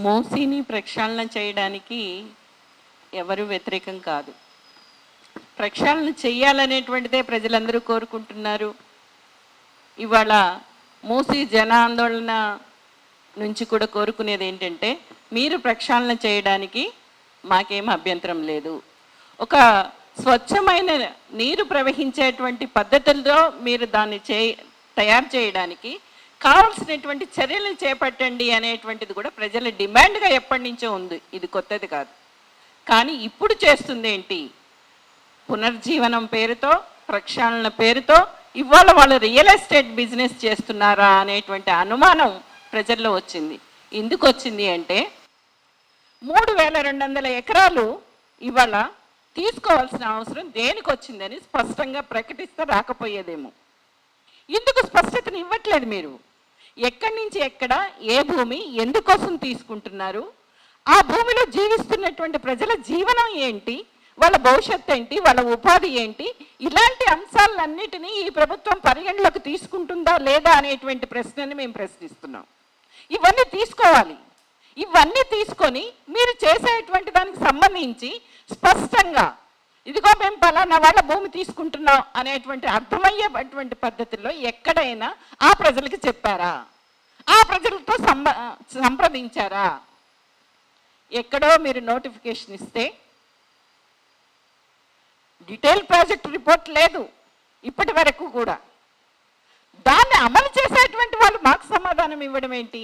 మూసీని ప్రక్షాళన చేయడానికి ఎవరు వ్యతిరేకం కాదు. ప్రక్షాళన చెయ్యాలనేటువంటిదే ప్రజలందరూ కోరుకుంటున్నారు. ఇవాళ మూసీ జన ఆందోళన నుంచి కూడా కోరుకునేది ఏంటంటే, మీరు ప్రక్షాళన చేయడానికి మాకేం అభ్యంతరం లేదు. ఒక స్వచ్ఛమైన నీరు ప్రవహించేటువంటి పద్ధతుల్లో మీరు దాన్ని తయారు చేయడానికి కావాల్సినటువంటి చర్యలు చేపట్టండి అనేటువంటిది కూడా ప్రజల డిమాండ్గా ఎప్పటి నుంచో ఉంది. ఇది కొత్తది కాదు. కానీ ఇప్పుడు చేస్తుంది ఏంటి? పునర్జీవనం పేరుతో, ప్రక్షాళన పేరుతో ఇవాళ వాళ్ళు రియల్ ఎస్టేట్ బిజినెస్ చేస్తున్నారా అనేటువంటి అనుమానం ప్రజల్లో వచ్చింది. ఎందుకు వచ్చింది అంటే, 3200 ఎకరాలు ఇవాళ తీసుకోవాల్సిన అవసరం దేనికి వచ్చిందని స్పష్టంగా ప్రకటిస్తే రాకపోయేదేమో. ఎందుకు స్పష్టతను ఇవ్వట్లేదు మీరు? ఎక్కడి నుంచి ఎక్కడ, ఏ భూమి, ఎందుకోసం తీసుకుంటున్నారు? ఆ భూమిలో జీవిస్తున్నటువంటి ప్రజల జీవనం ఏంటి, వాళ్ళ భవిష్యత్తు ఏంటి, వాళ్ళ ఉపాధి ఏంటి? ఇలాంటి అంశాలన్నిటినీ ఈ ప్రభుత్వం పరిగణలోకి తీసుకుంటుందా లేదా అనేటువంటి ప్రశ్నని మేము ప్రశ్నిస్తున్నాం. ఇవన్నీ తీసుకోవాలి. ఇవన్నీ తీసుకొని మీరు చేసేటువంటి దానికి సంబంధించి స్పష్టంగా ఇదిగో మేము పలానా వాళ్ళ భూమి తీసుకుంటున్నాం అనేటువంటి అర్థమయ్యేటువంటి పద్ధతుల్లో ఎక్కడైనా ఆ ప్రజలకి చెప్పారా? ఆ ప్రజలతో సంప్రదించారా? ఎక్కడో మీరు నోటిఫికేషన్ ఇస్తే డీటెయిల్ ప్రాజెక్ట్ రిపోర్ట్ లేదు ఇప్పటి వరకు కూడా. దాన్ని అమలు చేసేటువంటి వాళ్ళు మాకు సమాధానం ఇవ్వడం ఏంటి?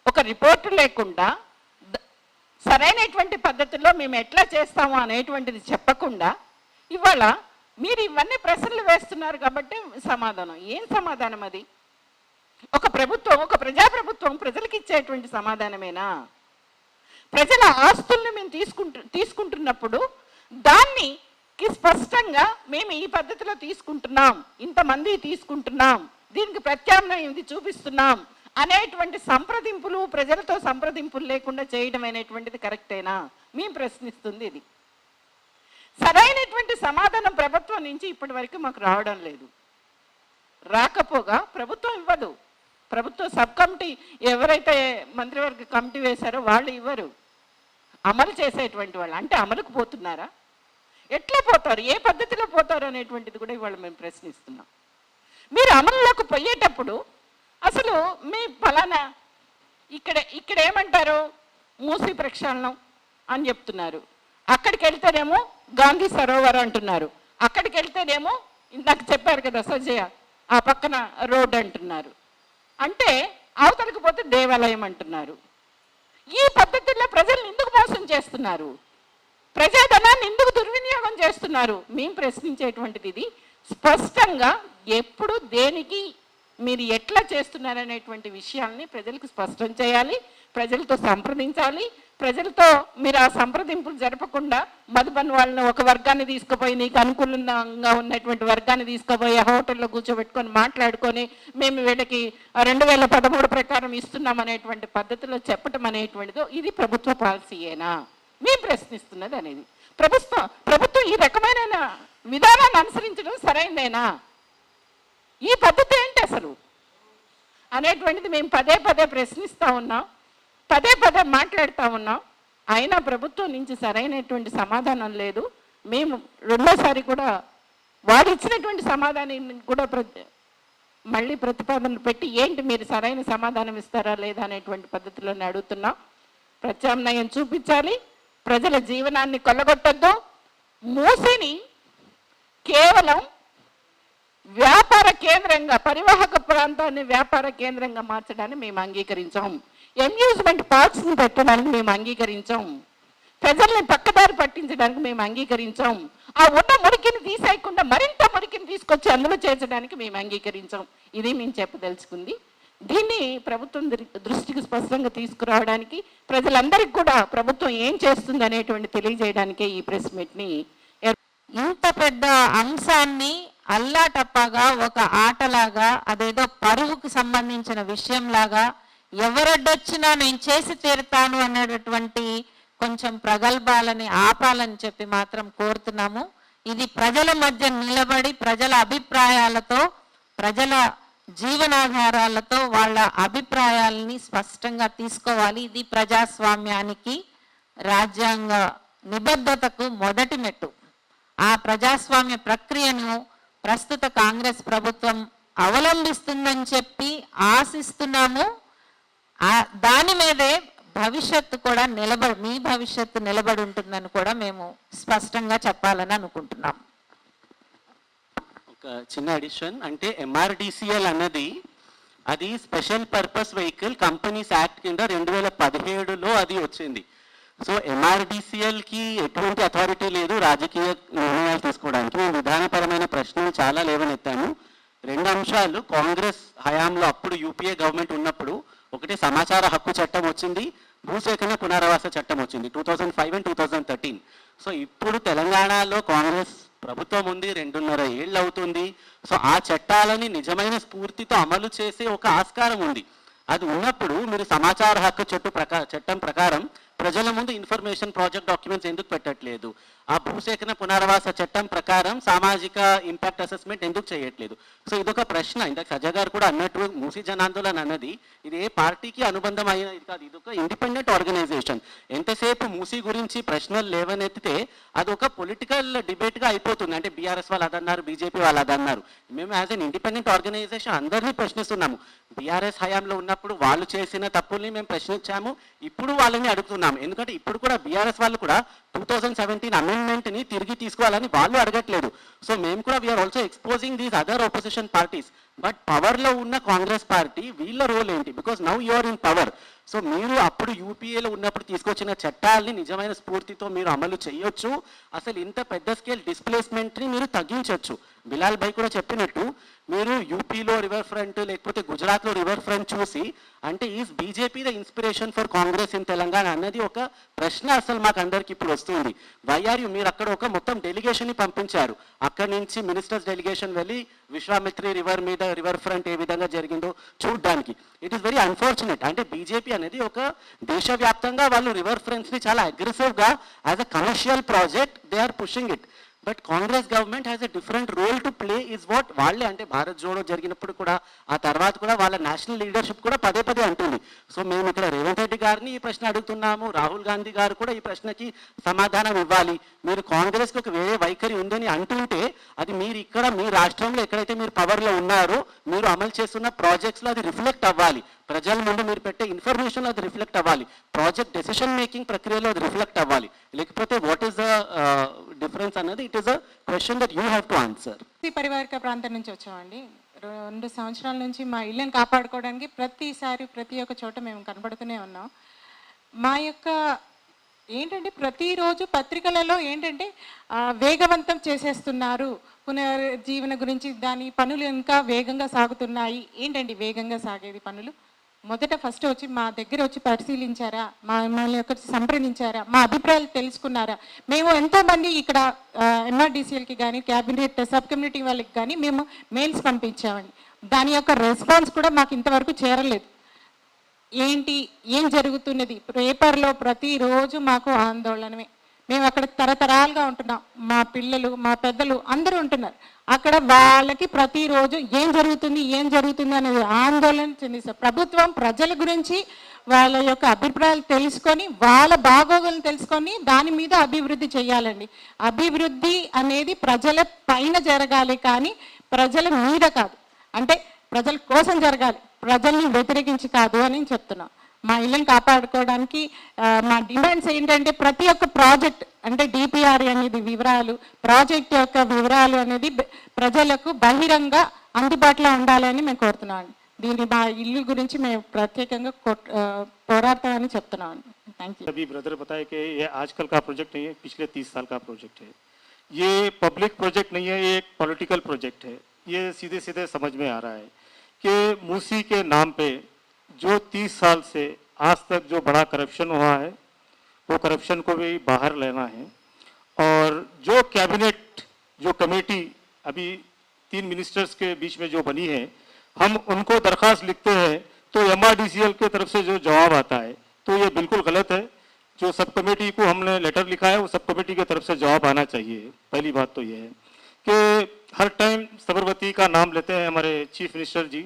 ఒక రిపోర్టు లేకుండా సరైనటువంటి పద్ధతుల్లో మేము ఎట్లా చేస్తాము అనేటువంటిది చెప్పకుండా ఇవాళ మీరు ఇవన్నీ ప్రశ్నలు వేస్తున్నారు. కాబట్టి సమాధానం ఏం సమాధానం అది? ఒక ప్రభుత్వం, ఒక ప్రజాప్రభుత్వం ప్రజలకు ఇచ్చేటువంటి సమాధానమేనా? ప్రజల ఆస్తుల్ని మేము తీసుకుంటున్నప్పుడు దాన్ని స్పష్టంగా మేము ఈ పద్ధతిలో తీసుకుంటున్నాం, ఇంతమంది తీసుకుంటున్నాం, దీనికి ప్రత్యామ్నాయం ఇది చూపిస్తున్నాం అనేటువంటి సంప్రదింపులు, ప్రజలతో సంప్రదింపులు లేకుండా చేయడం అనేటువంటిది కరెక్టేనా? మేము ప్రశ్నిస్తుంది ఇది. సరైనటువంటి సమాధానం ప్రభుత్వం నుంచి ఇప్పటి వరకు మాకు రావడం లేదు. రాకపోగా ప్రభుత్వం ఇవ్వదు. ప్రభుత్వ సబ్ కమిటీ ఎవరైతే మంత్రివర్గ కమిటీ వేశారో వాళ్ళు ఇవ్వరు. అమలు చేసేటువంటి వాళ్ళు అంటే అమలుకు పోతున్నారా? ఎట్లా పోతారు, ఏ పద్ధతిలో పోతారు అనేటువంటిది కూడా ఇవాళ మేము ప్రశ్నిస్తున్నాం. మీరు అమలులోకి పోయేటప్పుడు అసలు మీ ఫలానా ఇక్కడ ఏమంటారు? మూసీ ప్రక్షాళనం అని చెప్తున్నారు. అక్కడికి వెళ్తేనేమో గాంధీ సరోవర్ అంటున్నారు. అక్కడికి వెళ్తేనేమో ఇందాక చెప్పారు కదా సజ్జయ, ఆ పక్కన రోడ్ అంటున్నారు. అంటే అవతలకు పోతే దేవాలయం అంటున్నారు. ఈ పద్ధతుల్లో ప్రజల్ని ఎందుకు మోసం చేస్తున్నారు? ప్రజాధనాన్ని ఎందుకు దుర్వినియోగం చేస్తున్నారు? మేము ప్రశ్నించేటువంటిది ఇది. స్పష్టంగా ఎప్పుడు దేనికి మీరు ఎట్లా చేస్తున్నారనేటువంటి విషయాల్ని ప్రజలకు స్పష్టం చేయాలి, ప్రజలతో సంప్రదించాలి. ప్రజలతో మీరు ఆ సంప్రదింపులు జరపకుండా మధుబన్ వాళ్ళని ఒక వర్గాన్ని తీసుకుపోయి, నీకు అనుకూలంగా ఉన్నటువంటి వర్గాన్ని తీసుకుపోయి హోటల్లో కూర్చోబెట్టుకొని మాట్లాడుకొని మేము వీళ్ళకి 2013 ప్రకారం ఇస్తున్నాం అనేటువంటి పద్ధతిలో చెప్పటం అనేటువంటిదో ఇది ప్రభుత్వ పాలసీయేనా? మేము ప్రశ్నిస్తున్నది అనేది. ప్రభుత్వం ఈ రకమైన విధానాన్ని అనుసరించడం సరైందేనా? ఈ పద్ధతి ఏంటి అసలు అనేటువంటిది మేము పదే పదే ప్రశ్నిస్తూ ఉన్నాం, పదే పదే మాట్లాడుతూ ఉన్నాం. అయినా ప్రభుత్వం నుంచి సరైనటువంటి సమాధానం లేదు. మేము రెండోసారి కూడా వారు ఇచ్చినటువంటి సమాధానాన్ని కూడా మళ్ళీ ప్రతిపాదనలు పెట్టి ఏంటి మీరు సరైన సమాధానం ఇస్తారా లేదా అనేటువంటి పద్ధతిలోనే అడుగుతున్నాం. ప్రత్యామ్నాయం చూపించాలి. ప్రజల జీవనాన్ని కొల్లగొట్టద్దు. మూసిని కేవలం వ్యాపార కేంద్రంగా, పరివాహక ప్రాంతాన్ని వ్యాపార కేంద్రంగా మార్చడానికి మేము అంగీకరించాం. అమ్యూజ్మెంట్ పార్క్స్ని పెట్టడానికి మేము అంగీకరించాం. ప్రజల్ని పక్కదారి పట్టించడానికి మేము అంగీకరించాం. ఆ ఉన్న మురికిని తీసేయకుండా మరింత మురికిని తీసుకొచ్చి అందులో చేర్చడానికి మేము అంగీకరించాం. ఇది మేము చెప్పదలుచుకుంది. దీన్ని ప్రభుత్వం దృష్టికి స్పష్టంగా తీసుకురావడానికి, ప్రజలందరికీ కూడా ప్రభుత్వం ఏం చేస్తుంది అనేటువంటి తెలియజేయడానికే ఈ ప్రెస్ మీట్ని. ఇంత పెద్ద అంశాన్ని అల్లాటప్పగా ఒక ఆటలాగా, అదేదో పరువుకు సంబంధించిన విషయంలాగా ఎవరడ్డొచ్చినా నేను చేసి తీరుతాను అనేటటువంటి కొంచెం ప్రగల్భాలని ఆపాలని చెప్పి మాత్రం కోరుతున్నాము. ఇది ప్రజల మధ్య నిలబడి ప్రజల అభిప్రాయాలతో, ప్రజల జీవనాధారాలతో వాళ్ళ అభిప్రాయాలని స్పష్టంగా తీసుకోవాలి. ఇది ప్రజాస్వామ్యానికి రాజ్యాంగ నిబద్ధతకు మొదటి మెట్టు. ఆ ప్రజాస్వామ్య ప్రక్రియను ప్రస్తుత కాంగ్రెస్ ప్రభుత్వం అవలంబిస్తుందని చెప్పి ఆశిస్తున్నాము. దాని మీదే భవిష్యత్తు కూడా మీ భవిష్యత్తు నిలబడి ఉంటుందని కూడా మేము స్పష్టంగా చెప్పాలని అనుకుంటున్నాం. ఒక చిన్న అడిషన్ అంటే ఎంఆర్డిసిఎల్ అన్నది అది special purpose vehicle companies act కింద 2017లో అది వచ్చింది. సో ఎంఆర్డిసిఎల్కి ఎటువంటి అథారిటీ లేదు రాజకీయ నిర్ణయాలు తీసుకోవడానికి. మేము విధానపరమైన ప్రశ్నలు చాలా లేవనెత్తాము. 2 అంశాలు కాంగ్రెస్ హయాంలో అప్పుడు యూపీఏ గవర్నమెంట్ ఉన్నప్పుడు ఒకటి సమాచార హక్కు చట్టం వచ్చింది, భూసేకరణ పునరావాస చట్టం వచ్చింది 2005 and 2013. సో ఇప్పుడు తెలంగాణలో కాంగ్రెస్ ప్రభుత్వం ఉంది, 2.5 ఏళ్ళు అవుతుంది. సో ఆ చట్టాలని నిజమైన స్ఫూర్తితో అమలు చేసే ఒక ఆస్కారం ఉంది. అది ఉన్నప్పుడు మీరు సమాచార హక్కు చట్టం ప్రకారం ప్రజల ముందు ఇన్ఫర్మేషన్ ప్రాజెక్ట్ డాక్యుమెంట్స్ ఎందుకు పెట్టట్లేదు? ఆ భూసేకరణ పునరావాస చట్టం ప్రకారం సామాజిక ఇంపాక్ట్ అసెస్మెంట్ ఎందుకు చేయట్లేదు? సో ఇదొక ప్రశ్న. ఇందాక సజ్జా గారు కూడా అన్నట్టు మూసీ జనాందోళన్ అన్నది ఇది ఏ పార్టీకి అనుబంధం అయినది కాదు, ఇది ఒక ఇండిపెండెంట్ ఆర్గనైజేషన్. ఎంతసేపు మూసీ గురించి ప్రశ్నలు లేవనెత్తితే అది ఒక పొలిటికల్ డిబేట్గా అయిపోతుంది. అంటే బీఆర్ఎస్ వాళ్ళు అదన్నారు, బీజేపీ వాళ్ళు అదన్నారు. మేము యాజ్ అన్ ఇండిపెండెంట్ ఆర్గనైజేషన్ అందరినీ ప్రశ్నిస్తున్నాము. బీఆర్ఎస్ హయాంలో ఉన్నప్పుడు వాళ్ళు చేసిన తప్పుల్ని మేము ప్రశ్నించాము, ఇప్పుడు వాళ్ళని అడుగుతున్నాము. ఎందుకంటే ఇప్పుడు కూడా బీఆర్ఎస్ వాళ్ళు కూడా 2017 అమెండ్మెంట్ని తిరిగి తీసుకోవాలని వాళ్ళు అడగట్లేదు. సో మేము కూడా we are also exposing these other opposition parties. But పవర్లో ఉన్న కాంగ్రెస్ పార్టీ వీళ్ళ రోల్ ఏంటి? Because now you are in power. So మీరు అప్పుడు యూపీఏలో ఉన్నప్పుడు తీసుకొచ్చిన చట్టాలని నిజమైన స్ఫూర్తితో మీరు అమలు చేయొచ్చు. అసలు ఇంత పెద్ద స్కేల్ డిస్ప్లేస్మెంట్ని మీరు తగ్గించవచ్చు. బిలాల్ భాయ్ కూడా చెప్పినట్టు మీరు యూపీలో రివర్ ఫ్రంట్ లేకపోతే గుజరాత్లో రివర్ ఫ్రంట్ చూసి అంటే is BJP the inspiration for Congress in Telangana అన్నది ఒక ప్రశ్న అసలు మాకు అందరికి ఇప్పుడు వస్తుంది. వైఆర్యు మీరు అక్కడ ఒక మొత్తం డెలిగేషన్ని పంపించారు. అక్కడి నుంచి మినిస్టర్స్ డెలిగేషన్ వెళ్ళి విశ్వామిత్రి రివర్ మీద రివర్ ఫ్రంట్ ఏ విధంగా జరిగిందో చూడడానికి. It is very unfortunate. అంటే బీజేపీ అనేది ఒక దేశవ్యాప్తంగా వాళ్ళు రివర్ ఫ్రంట్స్ని చాలా అగ్రెసివ్గా as a commercial project they are pushing it. But Congress government has a different role to play is what వాళ్ళే అంటే భారత్ జోడో జరిగినప్పుడు కూడా ఆ తర్వాత కూడా వాళ్ళ నేషనల్ లీడర్షిప్ కూడా పదే పదే అంటుంది. సో మేము ఇక్కడ రేవంత్ రెడ్డి గారిని ఈ ప్రశ్న అడుగుతున్నాము, రాహుల్ గాంధీ గారు కూడా ఈ ప్రశ్నకి సమాధానం ఇవ్వాలి. మీరు కాంగ్రెస్కి ఒక వేరే వైఖరి ఉందని అంటుంటే అది మీరు ఇక్కడ మీ రాష్ట్రంలో ఎక్కడైతే మీరు పవర్లో ఉన్నారో మీరు అమలు చేస్తున్న ప్రాజెక్ట్స్లో అది రిఫ్లెక్ట్ అవ్వాలి. ప్రజల ముందు మీరు పెట్టే ఇన్ఫర్మేషన్లో అది రిఫ్లెక్ట్ అవ్వాలి. ప్రాజెక్ట్ డెసిషన్ మేకింగ్ ప్రక్రియలో అది రిఫ్లెక్ట్ అవ్వాలి. లేకపోతే వాట్ ఈస్ ద డిఫరెన్స్ అన్నది it is a question that you have to answer. పరివారిక ప్రాంతం నుంచి వచ్చామండి. 2 సంవత్సరాల నుంచి మా ఇళ్ళని కాపాడుకోవడానికి ప్రతి ఒక్క చోట మేము కనబడుతూనే ఉన్నాం. మా యొక్క ఏంటంటే ప్రతిరోజు పత్రికలలో ఏంటంటే వేగవంతం చేసేస్తున్నారు పునర్జీవన గురించి, దాని పనులు ఇంకా వేగంగా సాగుతున్నాయి. ఏంటండి వేగంగా సాగేది పనులు? మొదట ఫస్ట్ వచ్చి మా దగ్గర వచ్చి పరిశీలించారా, మమ్మల్ని యొక్క సంప్రదించారా, మా అభిప్రాయాలు తెలుసుకున్నారా? మేము ఎంతోమంది ఇక్కడ ఎంఆర్డీసీఎల్కి కానీ క్యాబినెట్ సబ్ కమిటీ వాళ్ళకి కానీ మేము మెయిల్స్ పంపించామండి. దాని యొక్క రెస్పాన్స్ కూడా మాకు ఇంతవరకు చేరలేదు. ఏం జరుగుతున్నది పేపర్లో ప్రతిరోజు మాకు ఆందోళనమే. మేము అక్కడ తరతరాలుగా ఉంటున్నాం, మా పిల్లలు మా పెద్దలు అందరూ ఉంటున్నారు. అక్కడ వాళ్ళకి ప్రతిరోజు ఏం జరుగుతుంది అనేది ఆందోళన చెందిస్తారు. ప్రభుత్వం ప్రజల గురించి వాళ్ళ యొక్క అభిప్రాయాలు తెలుసుకొని వాళ్ళ బాగోగులను తెలుసుకొని దాని మీద అభివృద్ధి చేయాలండి. అభివృద్ధి అనేది ప్రజల పైన జరగాలి కానీ ప్రజల మీద కాదు. అంటే ప్రజల కోసం జరగాలి, ప్రజల్ని వ్యతిరేకించి కాదు అని చెప్తున్నాం. మా ఇళ్ళని కాపాడుకోవడానికి మా డిమాండ్స్ ఏంటంటే ప్రతి ఒక్క ప్రాజెక్ట్ అంటే డిపిఆర్ అనేది వివరాలు, ప్రాజెక్ట్ యొక్క వివరాలు అనేది ప్రజలకు బహిరంగ అందుబాటులో ఉండాలని మేము కోరుతున్నాం. దీన్ని మా ఇల్లు గురించి మేము ప్రత్యేకంగా పోరాడతామని చెప్తున్నాం. Thank you. अभी ब्रदर बताए कि ये आजकल का प्रोजेक्ट नहीं है, पिछले 30 साल का प्रोजेक्ट है. ये पब्लिक प्रोजेक्ट नहीं है, ये एक पॉलिटिकल प्रोजेक्ट है. ये सीधे सीधे समझ में आ रहा है कि मूसी के नाम पे जो 30 साल से आज तक जो बड़ा करप्शन हुआ है वो करप्शन को भी बाहर लेना है. और जो कैबिनेट जो कमेटी अभी 3 मिनिस्टर्स के बीच में जो बनी है, हम उनको दरख्वास्त लिखते हैं तो एमआरडीसीएल की तरफ से जो जवाब आता है तो ये बिल्कुल गलत है. जो सब कमेटी को हमने लेटर लिखा है वो सब कमेटी की तरफ से जवाब आना चाहिए. पहली बात तो ये है कि हर टाइम सबरमती का नाम लेते हैं हमारे चीफ मिनिस्टर जी,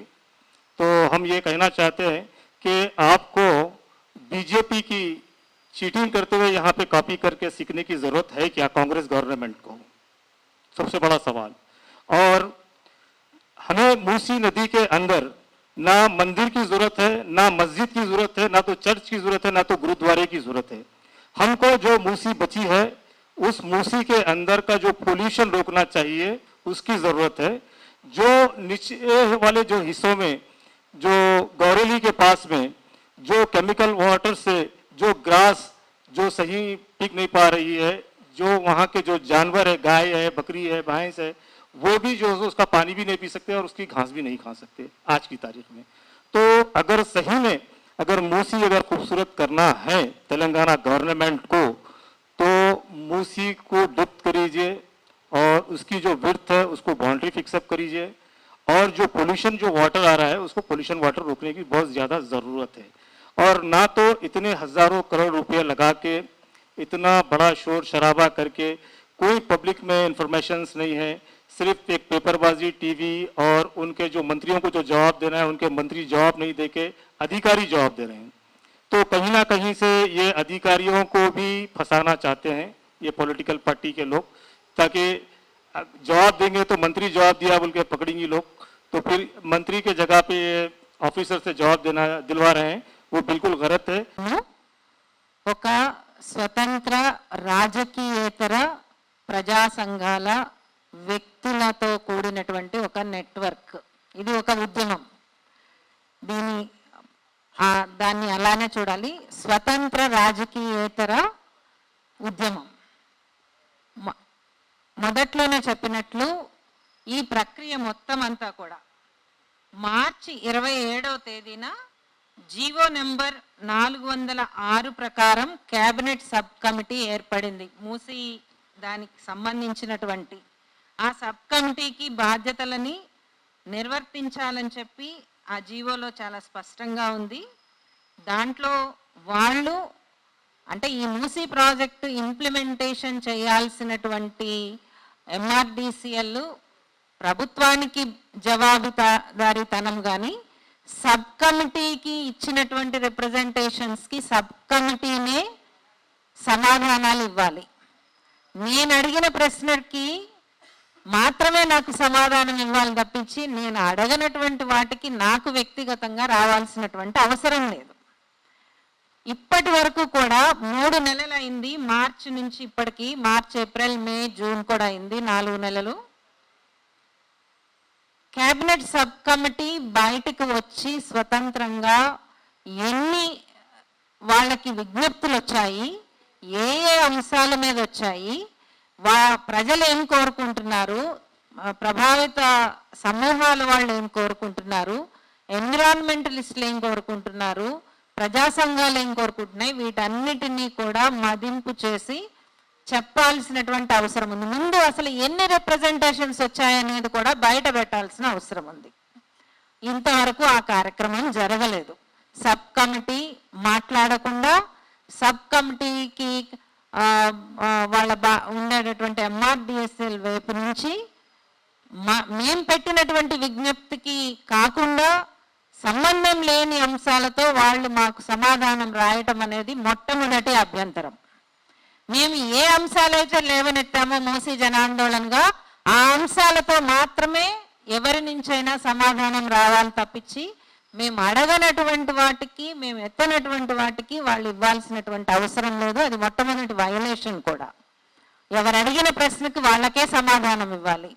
तो हम ये कहना चाहते हैं कि आपको बीजेपी की चीटिंग करते हुए यहाँ पे कॉपी करके सीखने की ज़रूरत है क्या कांग्रेस गवर्नमेंट को? सबसे बड़ा सवाल। और हमें मूसी नदी के अंदर ना मंदिर की ज़रूरत है, ना मस्जिद की ज़रूरत है, ना तो चर्च की ज़रूरत है, ना तो गुरुद्वारे की ज़रूरत है। हमको जो मूसी बची है उस मूसी के अंदर का जो पोल्यूशन रोकना चाहिए उसकी ज़रूरत है। जो नीचे वाले जो हिस्सों में, जो गौरेली के पास में जो केमिकल वाटर से जो ग्रास जो सही टिक नहीं पा रही है, जो वहाँ के जो जानवर है, गाय है, बकरी है, भैंस है, वो भी जो है उसका पानी भी नहीं पी सकते और उसकी घास भी नहीं खा सकते आज की तारीख में। तो अगर सही में अगर मूसी अगर खूबसूरत करना है तेलंगाना गवर्नमेंट को, तो मूसी को डिप्थ करीजिए और उसकी जो विड्थ है उसको बाउंड्री फिक्सअप करीजिए, और जो पोल्यूशन जो वाटर आ रहा है उसको पोल्यूशन वाटर रोकने की बहुत ज़्यादा ज़रूरत है। और ना तो इतने हज़ारों करोड़ रुपए लगा के इतना बड़ा शोर शराबा करके कोई पब्लिक में इंफॉर्मेशंस नहीं है, सिर्फ एक पेपरबाजी, टीवी और उनके जो मंत्रियों को जो जवाब देना है उनके मंत्री जवाब नहीं देके अधिकारी जवाब दे रहे हैं। तो कहीं ना कहीं से ये अधिकारियों को भी फंसाना चाहते हैं ये पॉलिटिकल पार्टी के लोग, ताकि जवाब देंगे तो मंत्री जवाब दिया बोल के पकड़ेंगे लोग, तो फिर मंत्री के जगह पे ऑफिसर से जवाब देना दिलवा रहे हैं, वो बिल्कुल गलत है। ఒక స్వతంత్ర రాజకీయేతర ప్రజా సంఘాల వ్యక్తులతో కూడినటువంటి ఒక నెట్వర్క్, ఇది ఒక ఉద్యమం. దాన్ని అలానే చూడాలి, స్వతంత్ర రాజకీయేతర ఉద్యమం. మొదట్లోనే చెప్పినట్లు ఈ ప్రక్రియ మొత్తం అంతా కూడా మార్చి 27వ తేదీన జీవో నెంబర్ 406 ప్రకారం కేబినెట్ సబ్ కమిటీ ఏర్పడింది. మూసి దానికి సంబంధించినటువంటి ఆ సబ్ కమిటీకి బాధ్యతలని నిర్వర్తించాలని చెప్పి ఆ జీవోలో చాలా స్పష్టంగా ఉంది. దాంట్లో వాళ్ళు అంటే ఈ మూసీ ప్రాజెక్టు ఇంప్లిమెంటేషన్ చేయాల్సినటువంటి ఎంఆర్డిసిఎల్ ప్రభుత్వానికి జవాబుదారీతనం కానీ సబ్ కమిటీకి ఇచ్చినటువంటి రిప్రజెంటేషన్స్కి సబ్ కమిటీనే సమాధానాలు ఇవ్వాలి. నేను అడిగిన ప్రశ్నకి మాత్రమే నాకు సమాధానం ఇవ్వాలి తప్పించి నేను అడగనటువంటి వాటికి నాకు వ్యక్తిగతంగా రావాల్సినటువంటి అవసరం లేదు. ఇప్పటి వరకు కూడా 3 నెలలు అయింది, మార్చి నుంచి ఇప్పటికి. మార్చ్, ఏప్రిల్, మే, జూన్ కూడా అయింది, 4 నెలలు. కేబినెట్ సబ్ కమిటీ బయటకు వచ్చి స్వతంత్రంగా ఎన్ని వాళ్ళకి విజ్ఞప్తులు వచ్చాయి, ఏ ఏ అంశాల మీద వచ్చాయి, ప్రజలు ఏం కోరుకుంటున్నారు, ప్రభావిత సమూహాల వాళ్ళు ఏం కోరుకుంటున్నారు, ఎన్విరాన్మెంటలిస్టులు ఏం కోరుకుంటున్నారు, ప్రజా సంఘాలు ఏం కోరుకుంటున్నాయి, వీటన్నిటినీ కూడా మదింపు చేసి చెప్పాల్సినటువంటి అవసరం ఉంది. ముందు అసలు ఎన్ని రిప్రజెంటేషన్స్ వచ్చాయనేది కూడా బయట పెట్టాల్సిన అవసరం ఉంది. ఇంతవరకు ఆ కార్యక్రమం జరగలేదు. సబ్ కమిటీ మాట్లాడకుండా సబ్ కమిటీకి వాళ్ళ ఉండేటటువంటి ఎంఆర్డిఎస్ఎల్ వైపు నుంచి మేము పెట్టినటువంటి విజ్ఞప్తికి కాకుండా సంబంధం లేని అంశాలతో వాళ్ళు మాకు సమాధానం రాయటం అనేది మొట్టమొదటి అభ్యంతరం. మేము ఏ అంశాలైతే లేవనెత్తామో మూసీ జనాందోళనగా ఆ అంశాలతో మాత్రమే ఎవరి నుంచైనా సమాధానం రావాలి తప్పించి మేము అడగనటువంటి వాటికి, మేము ఎత్తనటువంటి వాటికి వాళ్ళు ఇవ్వాల్సినటువంటి అవసరం లేదు. అది మొట్టమొదటి వయలేషన్ కూడా. ఎవరు అడిగిన ప్రశ్నకి వాళ్ళకే సమాధానం ఇవ్వాలి.